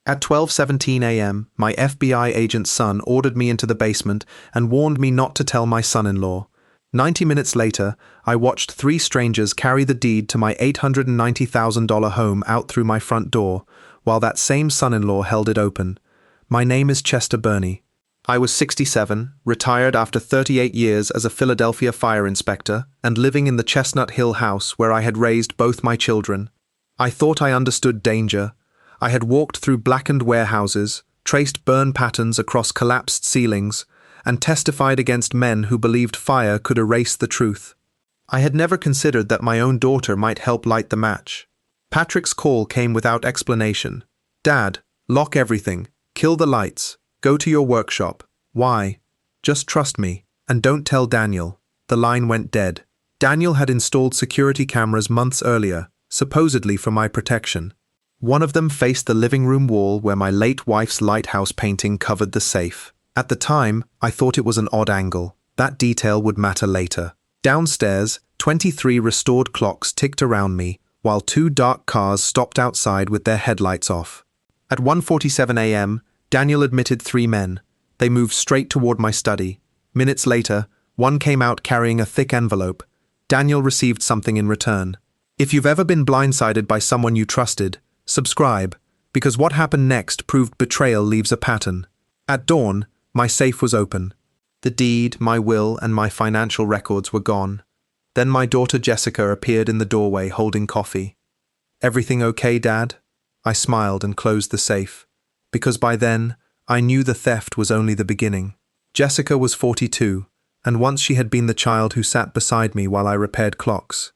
At 12:17 a.m., my FBI agent's son ordered me into the basement and warned me not to tell my son-in-law. 90 minutes later, I watched three strangers carry the deed to my $890,000 home out through my front door, while that same son-in-law held it open. My name is Chester Burney. I was 67, retired after 38 years as a Philadelphia fire inspector, and living in the Chestnut Hill house where I had raised both my children. I thought I understood danger. I had walked through blackened warehouses, traced burn patterns across collapsed ceilings, and testified against men who believed fire could erase the truth. I had never considered that my own daughter might help light the match. Patrick's call came without explanation. "Dad, lock everything, kill the lights, go to your workshop." Why? "Just trust me, and don't tell Daniel." The line went dead. Daniel had installed security cameras months earlier, supposedly for my protection. One of them faced the living room wall where my late wife's lighthouse painting covered the safe. At the time, I thought it was an odd angle. That detail would matter later. Downstairs, 23 restored clocks ticked around me, while two dark cars stopped outside with their headlights off. At 1:47 a.m., Daniel admitted 3 men. They moved straight toward my study. Minutes later, one came out carrying a thick envelope. Daniel received something in return. If you've ever been blindsided by someone you trusted, subscribe, because what happened next proved betrayal leaves a pattern. At dawn, my safe was open. The deed, my will, and my financial records were gone. Then my daughter Jessica appeared in the doorway holding coffee. "Everything okay, Dad?" I smiled and closed the safe, because by then, I knew the theft was only the beginning. Jessica was 42, and once she had been the child who sat beside me while I repaired clocks.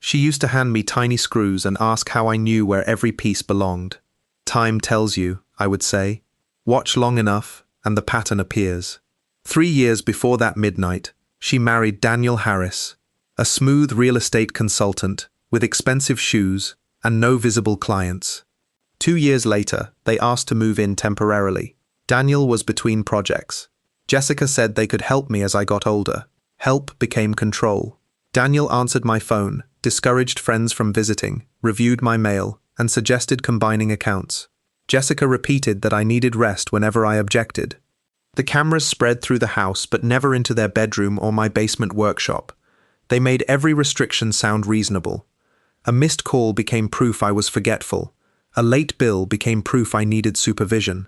She used to hand me tiny screws and ask how I knew where every piece belonged. "Time tells you," I would say. "Watch long enough, and the pattern appears." 3 years before that midnight, she married Daniel Harris, a smooth real estate consultant with expensive shoes and no visible clients. 2 years later, they asked to move in temporarily. Daniel was between projects. Jessica said they could help me as I got older. Help became control. Daniel answered my phone, discouraged friends from visiting, reviewed my mail, and suggested combining accounts. Jessica repeated that I needed rest whenever I objected. The cameras spread through the house but never into their bedroom or my basement workshop. They made every restriction sound reasonable. A missed call became proof I was forgetful. A late bill became proof I needed supervision.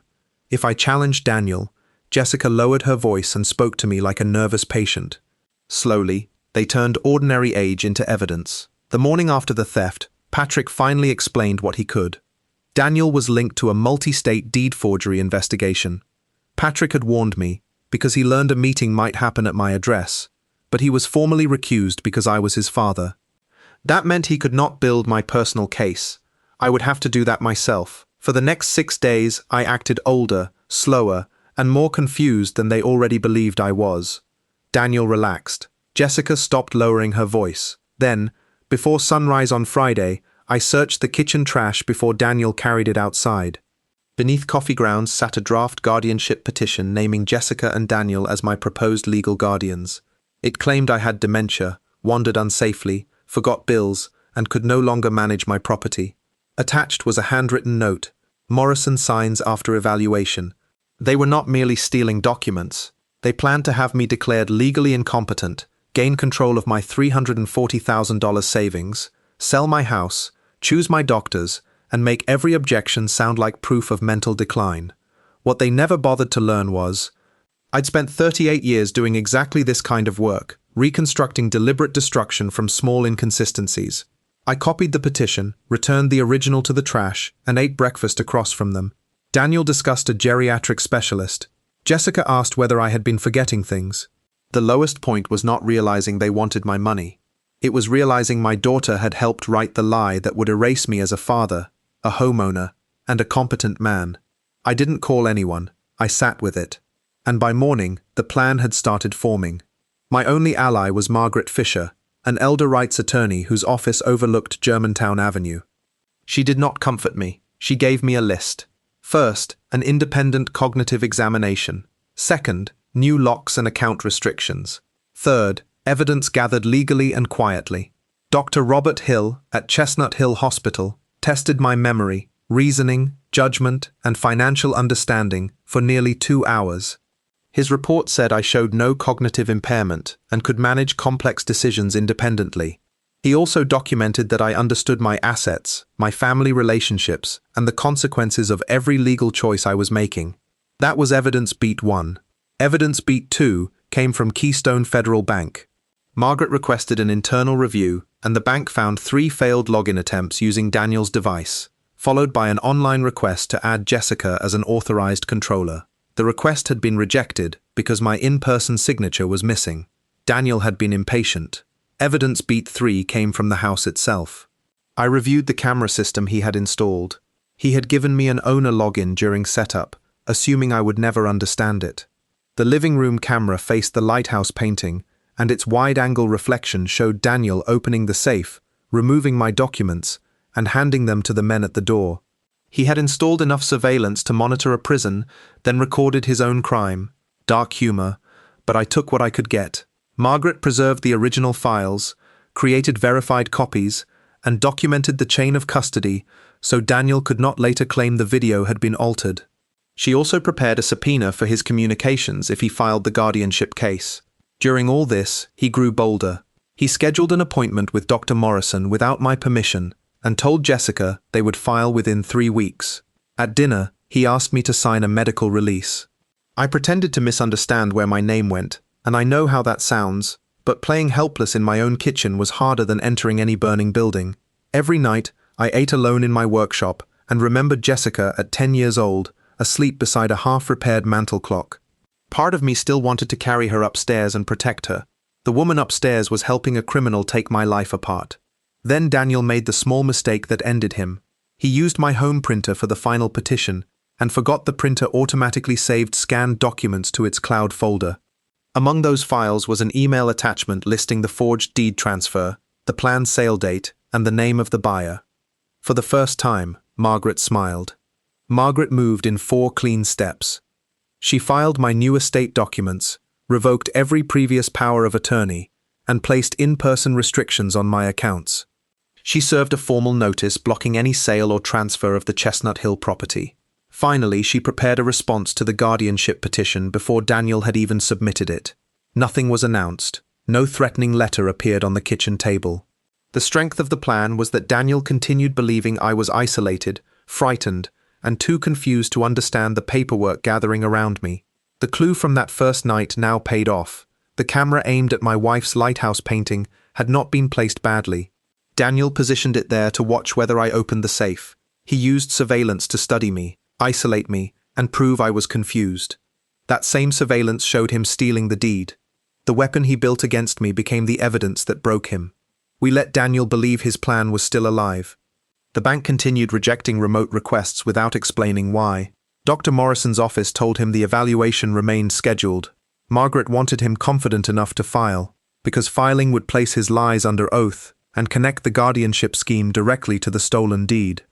If I challenged Daniel, Jessica lowered her voice and spoke to me like a nervous patient. Slowly, they turned ordinary age into evidence. The morning after the theft, Patrick finally explained what he could. Daniel was linked to a multi-state deed forgery investigation. Patrick had warned me, because he learned a meeting might happen at my address, but he was formally recused because I was his father. That meant he could not build my personal case. I would have to do that myself. For the next 6 days, I acted older, slower, and more confused than they already believed I was. Daniel relaxed. Jessica stopped lowering her voice. Then, before sunrise on Friday, I searched the kitchen trash before Daniel carried it outside. Beneath coffee grounds sat a draft guardianship petition naming Jessica and Daniel as my proposed legal guardians. It claimed I had dementia, wandered unsafely, forgot bills, and could no longer manage my property. Attached was a handwritten note, "Morrison signs after evaluation." They were not merely stealing documents. They planned to have me declared legally incompetent, gain control of my $340,000 savings, sell my house, choose my doctors, and make every objection sound like proof of mental decline. What they never bothered to learn was, I'd spent 38 years doing exactly this kind of work, reconstructing deliberate destruction from small inconsistencies. I copied the petition, returned the original to the trash, and ate breakfast across from them. Daniel discussed a geriatric specialist. Jessica asked whether I had been forgetting things. The lowest point was not realizing they wanted my money. It was realizing my daughter had helped write the lie that would erase me as a father, a homeowner, and a competent man. I didn't call anyone. I sat with it. And by morning, the plan had started forming. My only ally was Margaret Fisher, an elder rights attorney whose office overlooked Germantown Avenue. She did not comfort me. She gave me a list. First, an independent cognitive examination. Second, new locks and account restrictions. Third, evidence gathered legally and quietly. Dr. Robert Hill at Chestnut Hill Hospital tested my memory, reasoning, judgment, and financial understanding for nearly 2 hours. His report said I showed no cognitive impairment and could manage complex decisions independently. He also documented that I understood my assets, my family relationships, and the consequences of every legal choice I was making. That was evidence beat 1. Evidence beat 2 came from Keystone Federal Bank. Margaret requested an internal review, and the bank found 3 failed login attempts using Daniel's device, followed by an online request to add Jessica as an authorized controller. The request had been rejected because my in-person signature was missing. Daniel had been impatient. Evidence beat 3 came from the house itself. I reviewed the camera system he had installed. He had given me an owner login during setup, assuming I would never understand it. The living room camera faced the lighthouse painting, and its wide-angle reflection showed Daniel opening the safe, removing my documents, and handing them to the men at the door. He had installed enough surveillance to monitor a prison, then recorded his own crime. Dark humor, but I took what I could get. Margaret preserved the original files, created verified copies, and documented the chain of custody so Daniel could not later claim the video had been altered. She also prepared a subpoena for his communications if he filed the guardianship case. During all this, he grew bolder. He scheduled an appointment with Dr. Morrison without my permission and told Jessica they would file within 3 weeks. At dinner, he asked me to sign a medical release. I pretended to misunderstand where my name went, and I know how that sounds, but playing helpless in my own kitchen was harder than entering any burning building. Every night, I ate alone in my workshop and remembered Jessica at 10 years old, asleep beside a half-repaired mantel clock. Part of me still wanted to carry her upstairs and protect her. The woman upstairs was helping a criminal take my life apart. Then Daniel made the small mistake that ended him. He used my home printer for the final petition and forgot the printer automatically saved scanned documents to its cloud folder. Among those files was an email attachment listing the forged deed transfer, the planned sale date, and the name of the buyer. For the first time, Margaret smiled. Margaret moved in 4 clean steps. She filed my new estate documents, revoked every previous power of attorney, and placed in-person restrictions on my accounts. She served a formal notice blocking any sale or transfer of the Chestnut Hill property. Finally, she prepared a response to the guardianship petition before Daniel had even submitted it. Nothing was announced. No threatening letter appeared on the kitchen table. The strength of the plan was that Daniel continued believing I was isolated, frightened, and too confused to understand the paperwork gathering around me. The clue from that first night now paid off. The camera aimed at my wife's lighthouse painting had not been placed badly. Daniel positioned it there to watch whether I opened the safe. He used surveillance to study me, isolate me, and prove I was confused. That same surveillance showed him stealing the deed. The weapon he built against me became the evidence that broke him. We let Daniel believe his plan was still alive. The bank continued rejecting remote requests without explaining why. Dr. Morrison's office told him the evaluation remained scheduled. Margaret wanted him confident enough to file, because filing would place his lies under oath and connect the guardianship scheme directly to the stolen deed.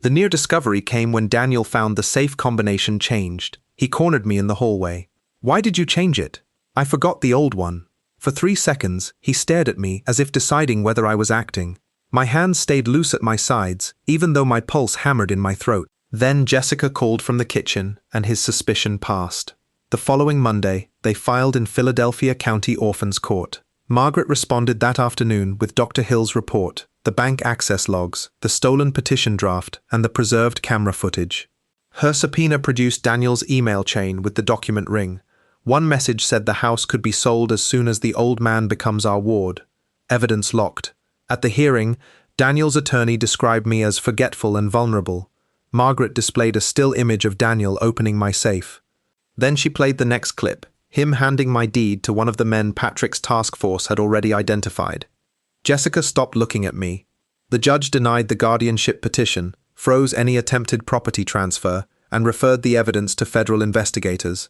The near discovery came when Daniel found the safe combination changed. He cornered me in the hallway. "Why did you change it?" "I forgot the old one." For 3 seconds, he stared at me as if deciding whether I was acting. My hands stayed loose at my sides, even though my pulse hammered in my throat. Then Jessica called from the kitchen, and his suspicion passed. The following Monday, they filed in Philadelphia County Orphans Court. Margaret responded that afternoon with Dr. Hill's report, the bank access logs, the stolen petition draft, and the preserved camera footage. Her subpoena produced Daniel's email chain with the document ring. One message said the house could be sold as soon as the old man becomes our ward. Evidence locked. At the hearing, Daniel's attorney described me as forgetful and vulnerable. Margaret displayed a still image of Daniel opening my safe. Then she played the next clip, him handing my deed to one of the men Patrick's task force had already identified. Jessica stopped looking at me. The judge denied the guardianship petition, froze any attempted property transfer, and referred the evidence to federal investigators.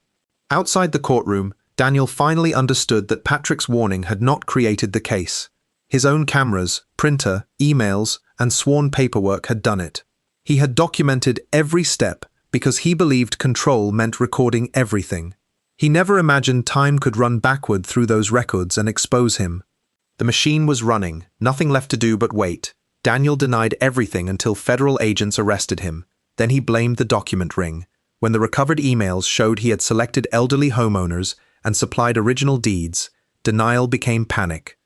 Outside the courtroom, Daniel finally understood that Patrick's warning had not created the case. His own cameras, printer, emails, and sworn paperwork had done it. He had documented every step because he believed control meant recording everything. He never imagined time could run backward through those records and expose him. The machine was running, nothing left to do but wait. Daniel denied everything until federal agents arrested him. Then he blamed the document ring. When the recovered emails showed he had selected elderly homeowners and supplied original deeds, denial became panic.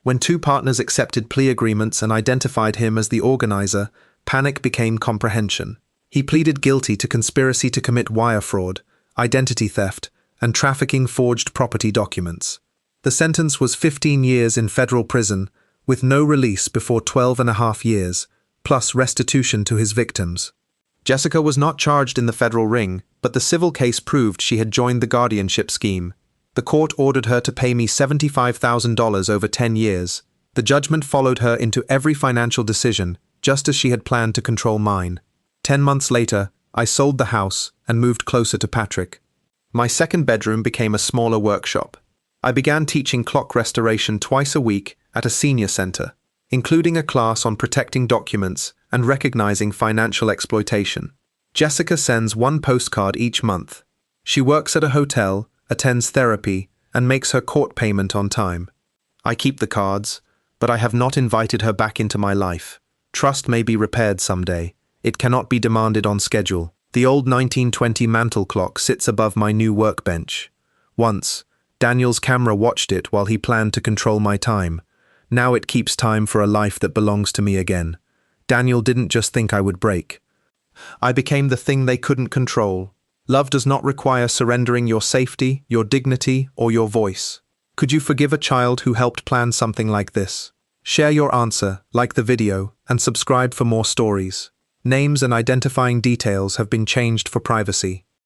When two partners accepted plea agreements and identified him as the organizer, panic became comprehension. He pleaded guilty to conspiracy to commit wire fraud, identity theft, and trafficking forged property documents. The sentence was 15 years in federal prison, with no release before 12.5 years, plus restitution to his victims. Jessica was not charged in the federal ring, but the civil case proved she had joined the guardianship scheme. The court ordered her to pay me $75,000 over 10 years. The judgment followed her into every financial decision, just as she had planned to control mine. 10 months later, I sold the house and moved closer to Patrick. My second bedroom became a smaller workshop. I began teaching clock restoration twice a week at a senior center, including a class on protecting documents and recognizing financial exploitation. Jessica sends one postcard each month. She works at a hotel, attends therapy, and makes her court payment on time. I keep the cards, but I have not invited her back into my life. Trust may be repaired someday. It cannot be demanded on schedule. The old 1920 mantel clock sits above my new workbench. Once, Daniel's camera watched it while he planned to control my time. Now it keeps time for a life that belongs to me again. Daniel didn't just think I would break. I became the thing they couldn't control. Love does not require surrendering your safety, your dignity, or your voice. Could you forgive a child who helped plan something like this? Share your answer, like the video, and subscribe for more stories. Names and identifying details have been changed for privacy.